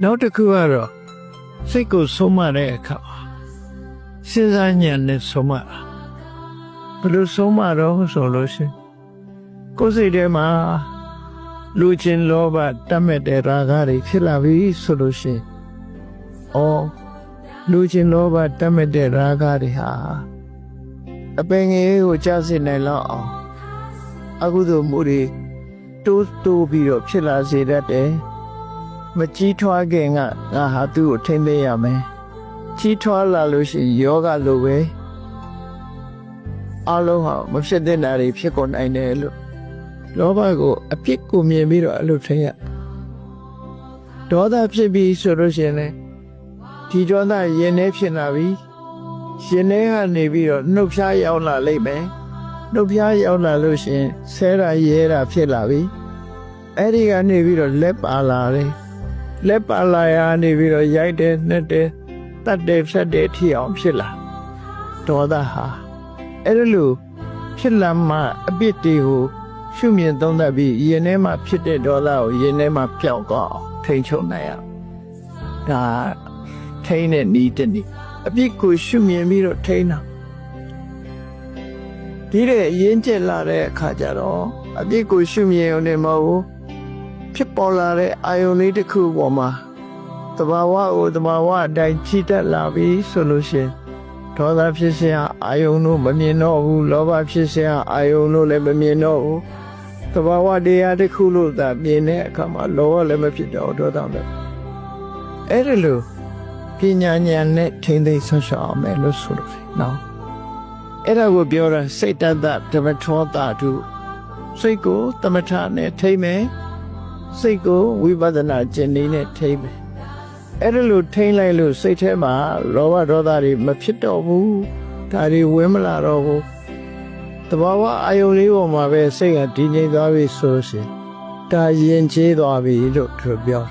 နောက်တစ်ခုကတော့စိတ်ကိုဆုံးမတဲ့အခါစဉ်းစားဉာဏ်နဲ့ဆုံးမတာဘယ်လိုဆုံးမတော့ဆိုလို့ရှိရင်ကိုယ်စိတ်ထဲမှာလူချင်းလောဘတတ်မဲ့တဲ့ရာဂတွေဖြစ်လာပြီဆိုလို့ရှိရင်လူချင်းလောဘတတ်မဲ့တဲ့ရာဂတွေဟာအပင်ငယ်ကိုကြားစေနိုင်လောက်အောင်အကုသိုလ်မှုတွေတိုးပြီးတော့ဖြစ်လာစေတတ်တယ်မကြီးထွားခင်ကငါဟာသူ့ကိုထိမ့်သိမ်းရမယ်ကြီးထွားလာလို့ရှိရင်ယောဂလိုပဲအလုံးဟာမဖြစ်တဲ့နာတွေဖြစ်ကုန်နိုင်တယ်လို့လောဘကိုအပြစ်ကိုမြင်ပြီးတော့အဲ့လိုထိမ့်ရဒေါသဖြစ်ပြီးဆိုလို့ရှိရင်လည်းဒီဒေါသရင်ထဲဖြစ်လာပြီးရင်ထဲကနေပြီးတော့နှုတ်ဖျားရောက်လာလိမ့်မယ်နှုတ်ဖျားရောက်လာလို့ရှိရင်ဆဲတာရဲတာဖြစ်လာပြီအဲ့ဒီကနေပြီးတော့လက်ပါလာတယ်လက်ပါလာရနေပြီးတော့ရိုက်တယ်နှက်တယ်တတ်တယ်ဖြတ်တယ်ထီအောင်ဖြစ်လာဒေါသဟာအဲ့လိုဖြစ်လာမှအပြစ်တွေကိုရှုမြင်သုံးသပ်ပြီးရင်ထဲမှာဖြစ်တဲ့ဒေါသကိုရင်ထဲမှာပျောက်သွားအောင်ထိန်းချုပ်နိုင်ရဒါထိန်းတဲ့နည်းတစ်နည်းအပြစ်ကိုရှုမြင်ပြီးတော့ထိန်းတာဒီတဲ့အရင်ကျက်လာတဲ့အခါကျတော့အပြစ်ကိုရှုမြင်ုံနဲ့မဟုတ်ဖြစ်ပေါ်လာတဲ့အာယုန်လေးတစ်ခုပေါ်မှာတဘာဝကိုတဘာဝအတိုင်းချီတက်လာပြီဆိုလို့ရှိရင်ဒေါသဖြစ်စဉ်အာယုန်တို့မမြင်တော့ဘူးလောဘဖြစ်စဉ်အာယုန်တို့လည်းမမြင်တော့ဘူးတဘာဝတရားတစ်ခုလို့သာမြင်တဲ့အခါမှာလောဘလည်းမဖြစ်တော့ဒေါသလည်းအဲ့ဒီလိုပညာဉာဏ်နဲ့ထိမ့်သိမ်းဆွရှောင်အောင်မယ်လို့ဆိုလို့နော်အဲ့ဒါကိုပြောတာစိတ်တတ္တဓမ္မထောတာတုစိတ်ကိုသမထနဲ့ထိမ့်မယ်စိတ်ကိုဝိပဿနာကျင့်နည်းနဲ့ထိမ့်မယ်အဲ့ဒါလို့ထိမ့်လိုက်လို့စိတ်ထဲမှာလောဘဒေါသတွေမဖြစ်တော့ဘူးဒါတွေဝင်မလာတော့ဘူးတဘာဝအာယုန်လေးပေါ်မှာပဲစိတ်ကတည်ငြိမ်သွားပြီဆိုရှင်ဒါယဉ်ကျေးသွားပြီလို့သူပြော